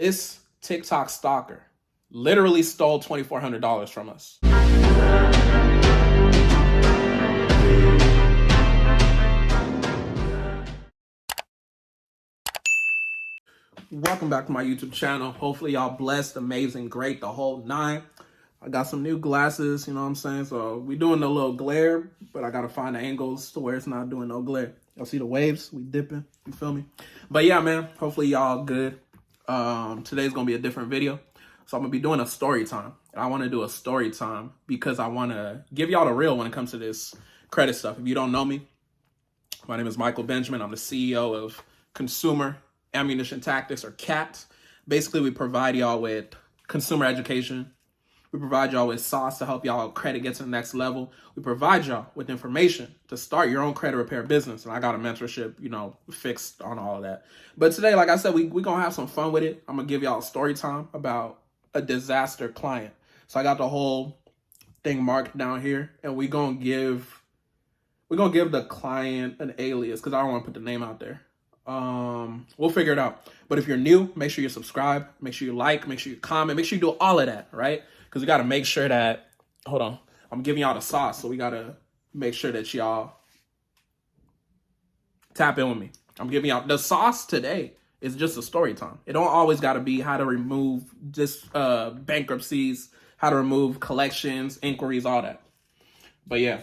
This TikTok stalker literally stole $2,400 from us. Welcome back to my YouTube channel. Hopefully y'all blessed, amazing, great, the whole nine. I got some new glasses, you know what I'm saying? So we doing a little glare, but I gotta find the angles to where it's not doing no glare. Y'all see the waves? We dipping, you feel me? But yeah, man, hopefully y'all good. Today's gonna be a different video. So I'm gonna be doing a story time. I wanna do a story time because I wanna give y'all the real when it comes to this credit stuff. If you don't know me, my name is Michael Benjamin. I'm the CEO of Consumer Ammunition Tactics, or CAT. Basically, we provide y'all with consumer education. We provide y'all with sauce to help y'all credit get to the next level. We provide y'all with information to start your own credit repair business. And I got a mentorship, fixed on all of that. But today, like I said, we gonna have some fun with it. I'm gonna give y'all a story time about a disaster client. So I got the whole thing marked down here, and we're gonna give the client an alias because I don't want to put the name out there. We'll figure it out. But if you're new, make sure you subscribe, make sure you like, make sure you comment, make sure you do all of that, right? Because we got to make sure that, hold on, I'm giving y'all the sauce, so we got to make sure that y'all tap in with me. I'm giving y'all the sauce today. Is just a story time. It don't always got to be how to remove bankruptcies, how to remove collections, inquiries, all that. But yeah,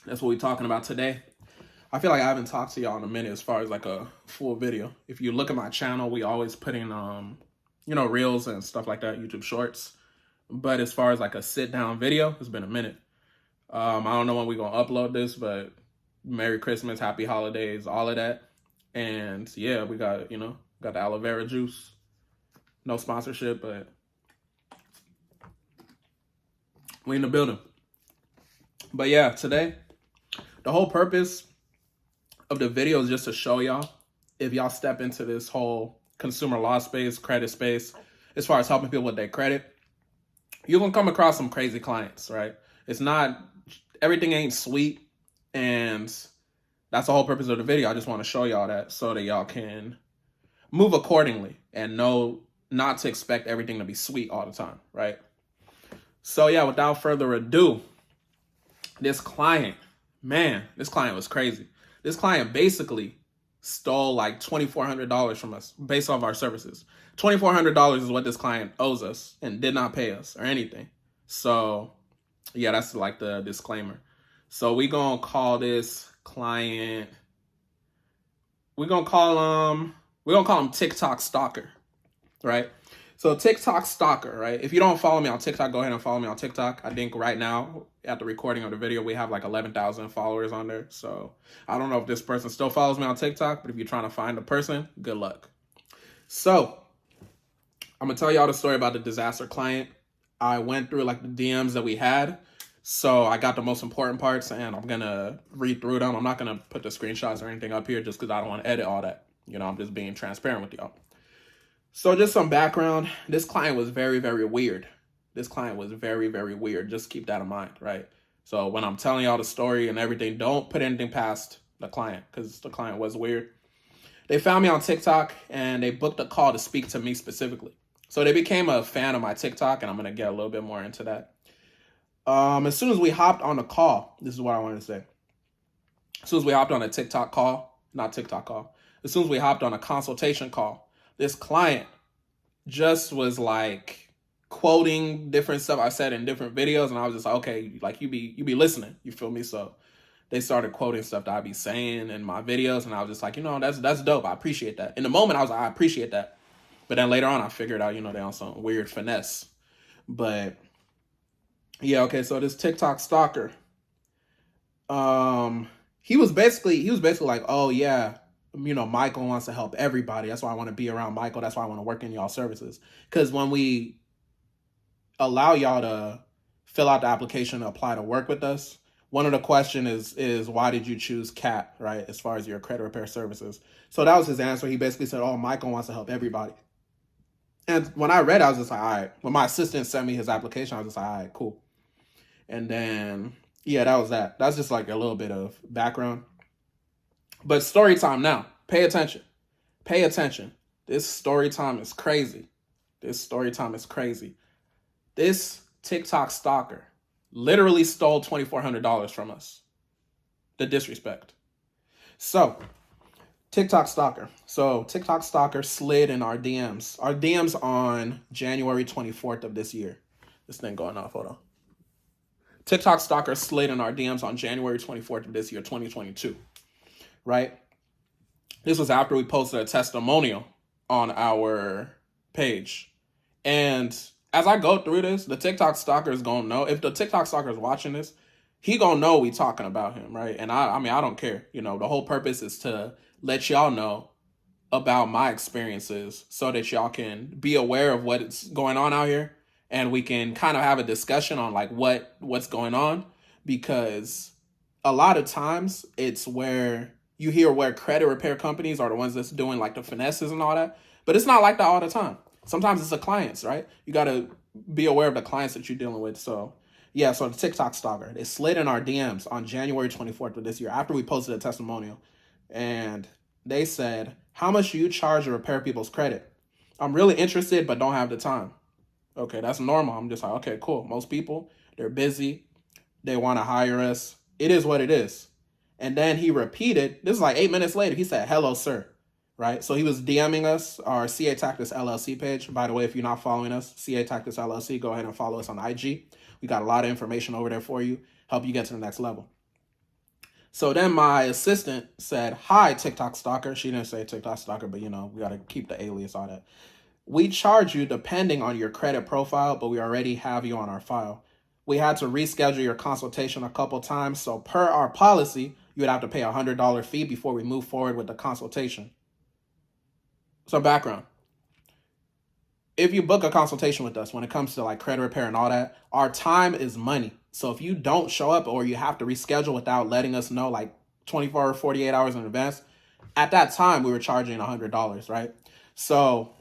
that's what we're talking about today. I feel like I haven't talked to y'all in a minute as far as like a full video. If you look at my channel, we always put in, reels and stuff like that, YouTube shorts. But as far as like a sit down video, it's been a minute. I don't know when we're going to upload this, but Merry Christmas, Happy Holidays, all of that. And yeah, we got, got the aloe vera juice. No sponsorship, but we in the building. But yeah, today, the whole purpose of the video is just to show y'all, if y'all step into this whole consumer law space, credit space, as far as helping people with their credit, you're going to come across some crazy clients, right? It's not, everything ain't sweet, and that's the whole purpose of the video. I just want to show y'all that so that y'all can move accordingly and know not to expect everything to be sweet all the time, right? So yeah, without further ado, this client was crazy. This client basically stole like $2,400 from us based off our services. $2,400 is what this client owes us and did not pay us or anything. So yeah, that's like the disclaimer. So we gonna call this client, we're gonna call him TikTok stalker, right? So TikTok stalker, right? If you don't follow me on TikTok, go ahead and follow me on TikTok. I think right now, at the recording of the video, we have like 11,000 followers on there. So I don't know if this person still follows me on TikTok, but if you're trying to find a person, good luck. So I'm gonna tell y'all the story about the disaster client. I went through like the DMs that we had. So I got the most important parts and I'm gonna read through them. I'm not gonna put the screenshots or anything up here just because I don't want to edit all that. I'm just being transparent with y'all. So just some background. This client was very, very weird. This client was very, very weird. Just keep that in mind, right? So when I'm telling y'all the story and everything, don't put anything past the client because the client was weird. They found me on TikTok and they booked a call to speak to me specifically. So they became a fan of my TikTok, and I'm going to get a little bit more into that. As soon as we hopped on the call, this is what I wanted to say. As soon as we hopped on a TikTok call, not TikTok call, as soon as we hopped on a consultation call, this client just was like quoting different stuff I said in different videos. And I was just like, okay, like you be listening, you feel me? So they started quoting stuff that I be saying in my videos. And I was just like, that's dope. I appreciate that. In the moment, I was like, I appreciate that. But then later on, I figured out, they on some weird finesse. But yeah, okay. So this TikTok stalker, he was basically like, oh yeah, Michael wants to help everybody. That's why I want to be around Michael. That's why I want to work in y'all services. Because when we allow y'all to fill out the application to apply to work with us, one of the questions is why did you choose CAT, right? As far as your credit repair services. So that was his answer. He basically said, oh, Michael wants to help everybody. And when I read it, I was just like, all right. When my assistant sent me his application, I was just like, all right, cool. And then, yeah, that was that. That's just like a little bit of background. But story time now. Pay attention. Pay attention. This story time is crazy. This story time is crazy. This TikTok stalker literally stole $2,400 from us. The disrespect. So, TikTok stalker. So, TikTok stalker slid in our DMs. Our DMs on January 24th of this year. This thing going off. Hold on. TikTok stalker slid in our DMs on January 24th of this year, 2022. Right? This was after we posted a testimonial on our page. And as I go through this, the TikTok stalker is going to know. If the TikTok stalker is watching this, he going to know we talking about him, right? And I mean, I don't care. You know, the whole purpose is to let y'all know about my experiences so that y'all can be aware of what's going on out here, and we can kind of have a discussion on like what's going on, because a lot of times it's where you hear where credit repair companies are the ones that's doing like the finesses and all that, but it's not like that all the time. Sometimes it's the clients, right? You got to be aware of the clients that you're dealing with. So yeah, so the TikTok stalker, they slid in our DMs on January 24th of this year after we posted a testimonial. And they said, how much do you charge to repair people's credit? I'm really interested, but don't have the time. Okay, that's normal. I'm just like, okay, cool. Most people, they're busy. They want to hire us. It is what it is. And then he repeated, this is like 8 minutes later, he said, hello, sir. Right? So he was DMing us, our CA Tactics LLC page. By the way, if you're not following us, CA Tactics LLC, go ahead and follow us on IG. We got a lot of information over there for you, help you get to the next level. So then my assistant said, hi, TikTok stalker. She didn't say TikTok stalker, but you know, we got to keep the alias, all that. We charge you depending on your credit profile, but we already have you on our file. We had to reschedule your consultation a couple times. So per our policy, you would have to pay a $100 fee before we move forward with the consultation. Some background. If you book a consultation with us, when it comes to like credit repair and all that, our time is money. So if you don't show up or you have to reschedule without letting us know like 24 or 48 hours in advance, at that time we were charging $100, right? So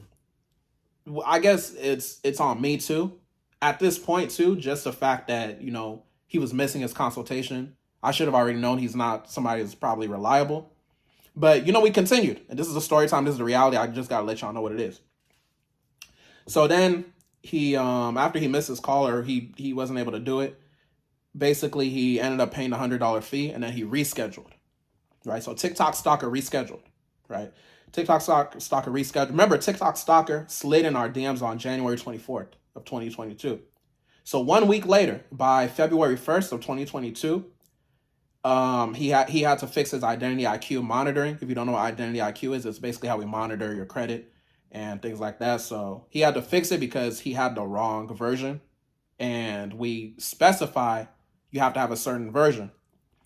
I guess it's on me too. At this point too, just the fact that, you know, he was missing his consultation. I should have already known he's not somebody who's probably reliable. But, you know, we continued. And this is a story time. This is the reality. I just got to let y'all know what it is. So then he, after he missed his call, or he wasn't able to do it, basically he ended up paying the $100 fee, and then he rescheduled, right? So TikTok stalker rescheduled, right? TikTok stalker rescheduled. Remember, TikTok stalker slid in our DMs on January 24th of 2022. So 1 week later, by February 1st of 2022, he had to fix his identity IQ monitoring. If you don't know what identity IQ is, it's basically how we monitor your credit and things like that. So he had to fix it because he had the wrong version, and we specify you have to have a certain version.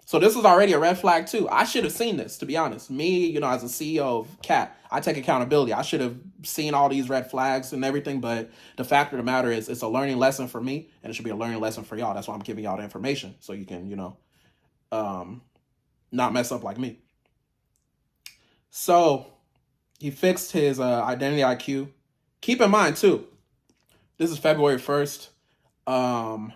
So this was already a red flag too. I should have seen this, to be honest. Me, you know, as a CEO of CAT, I take accountability. I should have seen all these red flags and everything, but the fact of the matter is it's a learning lesson for me, and it should be a learning lesson for y'all. That's why I'm giving y'all the information, so you can, you know, not mess up like me. So he fixed his identity IQ. Keep in mind too, this is February 1st. I'm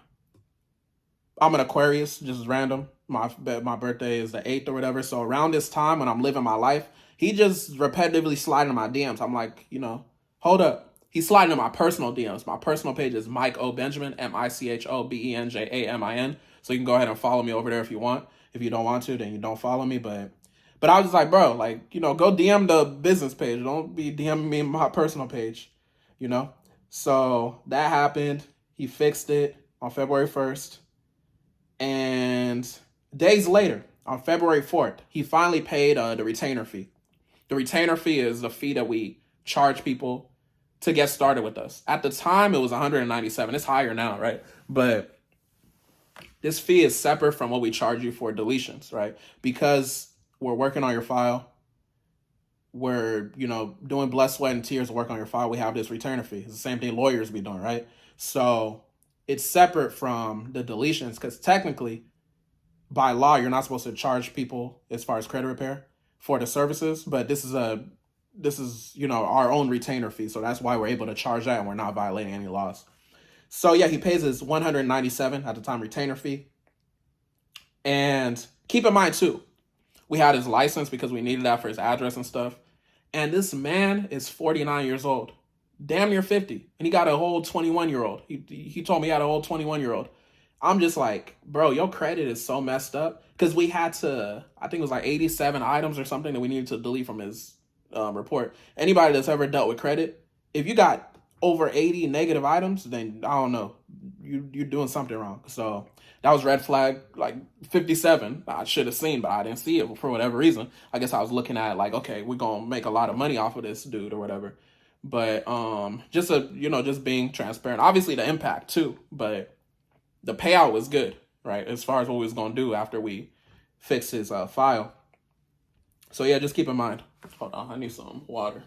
an Aquarius, just random. My birthday is the 8th or whatever. So around this time when I'm living my life, he just repetitively sliding in my DMs. I'm like, you know, hold up. He's sliding in my personal DMs. My personal page is Mike O. Benjamin, MichObenjamin. So you can go ahead and follow me over there if you want. If you don't want to, then you don't follow me. But I was just like, bro, like, you know, go DM the business page. Don't be DMing me my personal page, you know? So that happened. He fixed it on February 1st. And days later, on February 4th, he finally paid the retainer fee. The retainer fee is the fee that we charge people to get started with us. At the time, it was $197. It's higher now, right? But this fee is separate from what we charge you for deletions, right? Because we're working on your file. We're, you know, doing blood, sweat, and tears to work on your file. We have this retainer fee. It's the same thing lawyers be doing, right? So it's separate from the deletions, because technically, by law, you're not supposed to charge people as far as credit repair for the services. But this is, you know, our own retainer fee. So that's why we're able to charge that, and we're not violating any laws. So yeah, he pays his $197 at the time retainer fee. And keep in mind too, we had his license because we needed that for his address and stuff. And this man is 49 years old, damn near 50. And he got a whole 21-year-old. He told me he had a whole 21-year-old. I'm just like, bro, your credit is so messed up. Because we had to, I think it was like 87 items or something that we needed to delete from his report. Anybody that's ever dealt with credit, if you got over 80 negative items, then I don't know, you're doing something wrong. So that was red flag, like 57. I should have seen, but I didn't see it for whatever reason. I guess I was looking at like, okay, we're going to make a lot of money off of this dude or whatever. But just being transparent. Obviously the impact too, but the payout was good, right? As far as what we was going to do after we fixed his file. So yeah, just keep in mind. Hold on, I need some water.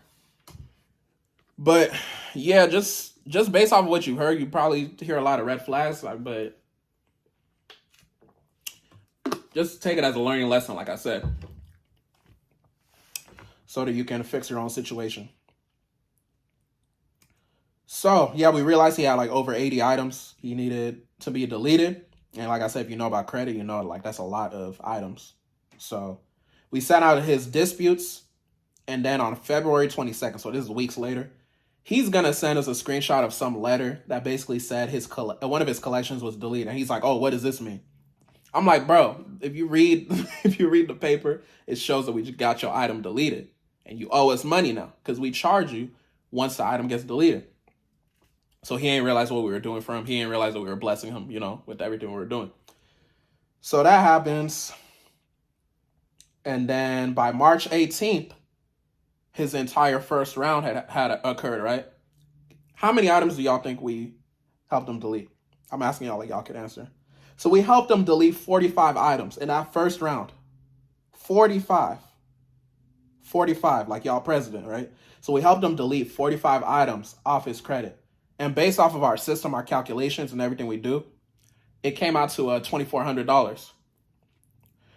But yeah, just based off of what you heard, you probably hear a lot of red flags, but just take it as a learning lesson, like I said, so that you can fix your own situation. So yeah, we realized he had like over 80 items he needed to be deleted. And like I said, if you know about credit, you know like that's a lot of items. So we sent out his disputes, and then on February 22nd, so this is weeks later, he's going to send us a screenshot of some letter that basically said one of his collections was deleted. And he's like, oh, what does this mean? I'm like, bro, if you read the paper, it shows that we just got your item deleted. And you owe us money now because we charge you once the item gets deleted. So he ain't realized what we were doing for him. He ain't realized that we were blessing him, with everything we were doing. So that happens. And then by March 18th, his entire first round had occurred, right? How many items do y'all think we helped him delete? I'm asking y'all like y'all could answer. So we helped him delete 45 items in that first round. 45, like y'all president, right? So we helped him delete 45 items off his credit. And based off of our system, our calculations and everything we do, it came out to $2,400.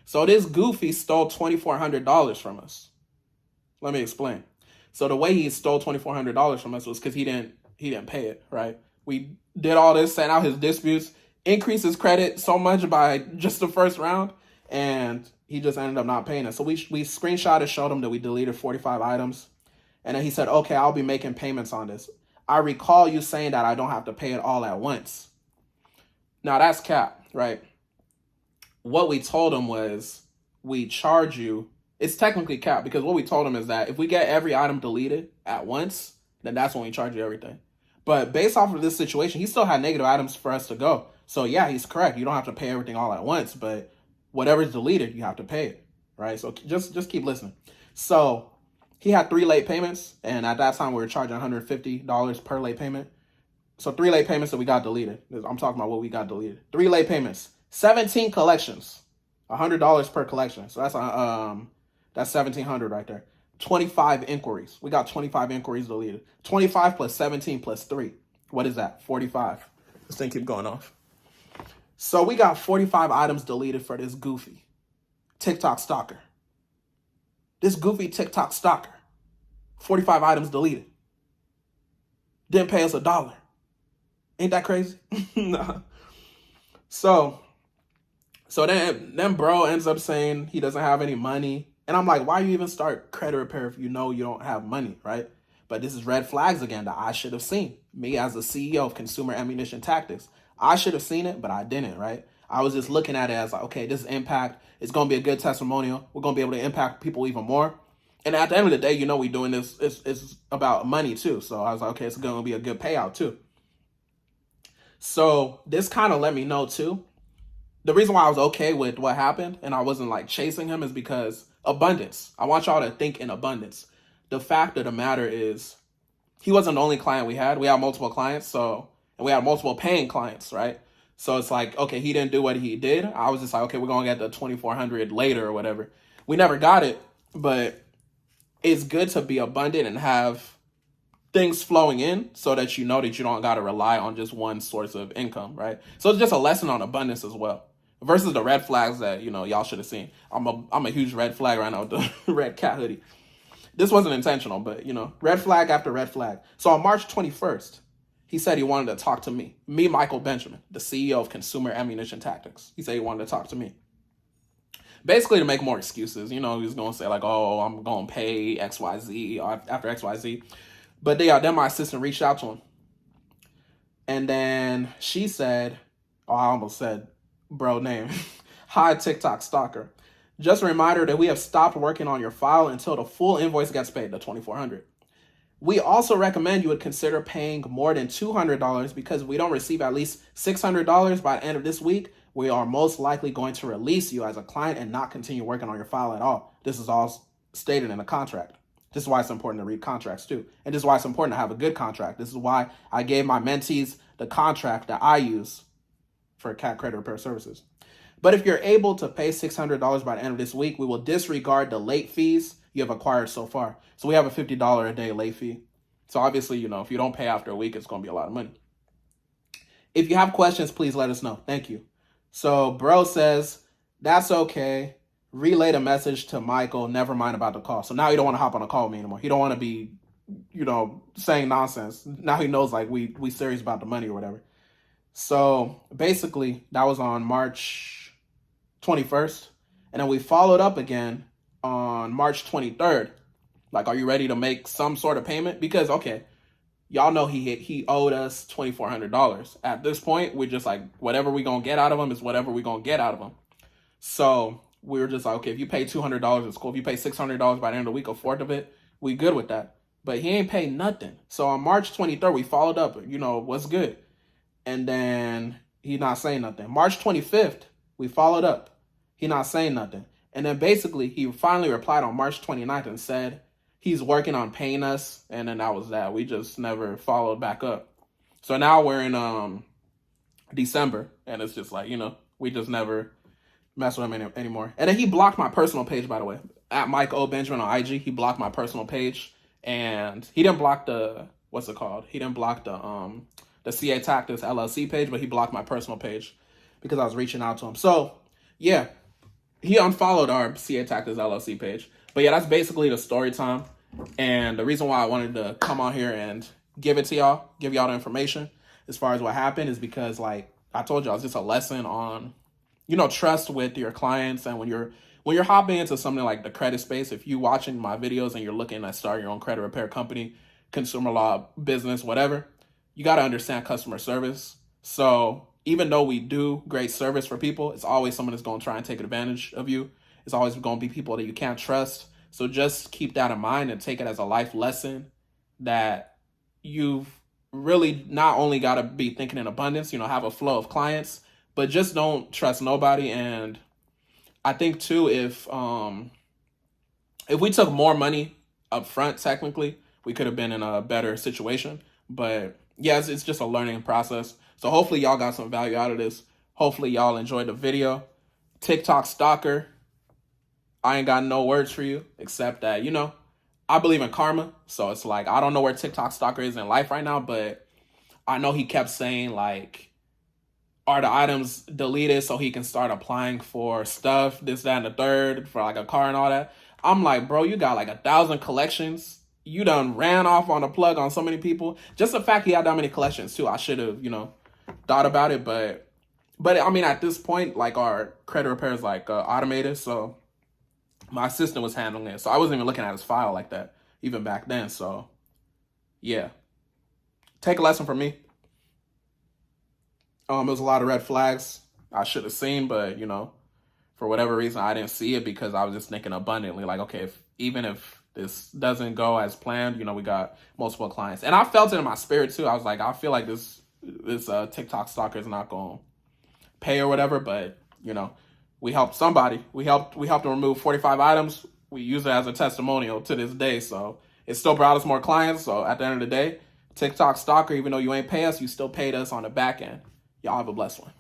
So this goofy stole $2,400 from us. Let me explain. So the way he stole $2,400 from us was because he didn't pay it, right? We did all this, sent out his disputes, increased his credit so much by just the first round, and he just ended up not paying it. So we screenshotted, showed him that we deleted 45 items, and then he said, okay, I'll be making payments on this. I recall you saying that I don't have to pay it all at once. Now that's cap, right? What we told him was we charge you. It's technically cap because what we told him is that if we get every item deleted at once, then that's when we charge you everything. But based off of this situation, he still had negative items for us to go. So yeah, he's correct. You don't have to pay everything all at once, but whatever's deleted, you have to pay it, right? So just keep listening. So he had 3 late payments, and at that time we were charging $150 per late payment. So 3 late payments that we got deleted. I'm talking about what we got deleted. 3 late payments, 17 collections, $100 per collection. So that's $1,700 right there. 25 inquiries. We got 25 inquiries deleted. 25 plus 17 plus 3. What is that? 45. This thing keep going off. So we got 45 items deleted for this goofy TikTok stalker. This goofy TikTok stalker. 45 items deleted. Didn't pay us $1. Ain't that crazy? Nah. So then bro ends up saying he doesn't have any money. And I'm like, why you even start credit repair if you know you don't have money, right? But this is red flags again that I should have seen. Me as the CEO of Consumer Ammunition Tactics. I should have seen it, but I didn't, right? I was just looking at it as like, okay, this is impact. It's going to be a good testimonial. We're going to be able to impact people even more. And at the end of the day, we're doing this. It's about money too. So I was like, okay, it's going to be a good payout too. So this kind of let me know too. The reason why I was okay with what happened and I wasn't like chasing him is because abundance. I want y'all to think in abundance. The fact of the matter is he wasn't the only client we had. We had multiple clients. And we had multiple paying clients, right? So it's like, okay, he didn't do what he did. I was just like, okay, we're going to get the $2,400 later or whatever. We never got it, but it's good to be abundant and have things flowing in so that you know that you don't got to rely on just one source of income, right? So it's just a lesson on abundance as well. Versus the red flags that, y'all should have seen. I'm a huge red flag right now with the red cat hoodie. This wasn't intentional, but, red flag after red flag. So on March 21st, he said he wanted to talk to me, Michael Benjamin, the CEO of Consumer Ammunition Tactics. He said he wanted to talk to me. basically to make more excuses. You know, he was going to say like, oh, I'm going to pay XYZ after XYZ. But then my assistant reached out to him. And then she said, oh, I almost said bro name. Hi, TikTok stalker. Just a reminder that we have stopped working on your file until the full invoice gets paid, the $2,400. We also recommend you would consider paying more than $200 because if we don't receive at least $600 by the end of this week, we are most likely going to release you as a client and not continue working on your file at all. This is all stated in the contract. This is why it's important to read contracts too. And this is why it's important to have a good contract. This is why I gave my mentees the contract that I use for CAT credit repair services. But if you're able to pay $600 by the end of this week, we will disregard the late fees you have acquired so far. So we have a $50 a day late fee. So obviously, you know, if you don't pay after a week, it's going to be a lot of money. If you have questions, please let us know. Thank you. So bro says, that's okay. Relay the message to Michael. Never mind about the call. So now he don't want to hop on a call with me anymore. He don't want to be, you know, saying nonsense. Now he knows like we serious about the money or whatever. So basically that was on March 21st. And then we followed up again on March 23rd. Like, are you ready to make some sort of payment? Because, okay, y'all know he owed us $2,400. At this point, we're just like, whatever we going to get out of him is whatever we going to get out of him. So we were just like, okay, if you pay $200, it's cool. If you pay $600 by the end of the week, a fourth of it, we good with that. But he ain't paid nothing. So on March 23rd, we followed up, you know, what's good? And then he not saying nothing. March 25th, we followed up. He not saying nothing. And then basically, he finally replied on March 29th and said he's working on paying us. And then that was that. We just never followed back up. So now we're in December. And it's just like, you know, we just never mess with him anymore. And then he blocked my personal page, by the way. At Mike O. Benjamin on IG, he blocked my personal page. And he didn't block the, what's it called? He didn't block the CA Tactics LLC page, but he blocked my personal page because I was reaching out to him. So, yeah. He unfollowed our CA Tactics LLC page. But yeah, that's basically the story time. And the reason why I wanted to come on here and give it to y'all, give y'all the information as far as what happened is because, like I told y'all, it's just a lesson on, you know, trust with your clients. And when you're hopping into something like the credit space, if you watching my videos and you're looking to start your own credit repair company, consumer law business, whatever, you got to understand customer service. So even though we do great service for people, it's always someone that's going to try and take advantage of you. It's always going to be people that you can't trust. So just keep that in mind and take it as a life lesson that you've really not only got to be thinking in abundance, you know, have a flow of clients, but just don't trust nobody. And I think too, if we took more money up front, technically, we could have been in a better situation. But yeah, it's just a learning process. So hopefully y'all got some value out of this. Hopefully y'all enjoyed the video. TikTok stalker, I ain't got no words for you except that, you know, I believe in karma. So it's like, I don't know where TikTok stalker is in life right now, but I know he kept saying like, are the items deleted so he can start applying for stuff, this, that, and the third, for like a car and all that. I'm like, bro, you got like 1,000 collections. You done ran off on a plug on so many people. Just the fact he had that many collections too, I should have, you know, thought about it. But I mean, at this point, like our credit repair is like automated. So my assistant was handling it. So I wasn't even looking at his file like that even back then. So yeah, take a lesson from me. There was a lot of red flags I should have seen, but you know, for whatever reason, I didn't see it because I was just thinking abundantly like, okay, even if this doesn't go as planned, you know, we got multiple clients. And I felt it in my spirit too. I was like, I feel like this TikTok stalker is not going to pay or whatever, but you know, we helped somebody. We helped to remove 45 items. We use it as a testimonial to this day. So it still brought us more clients. So at the end of the day, TikTok stalker, even though you ain't pay us, you still paid us on the back end. Y'all have a blessed one.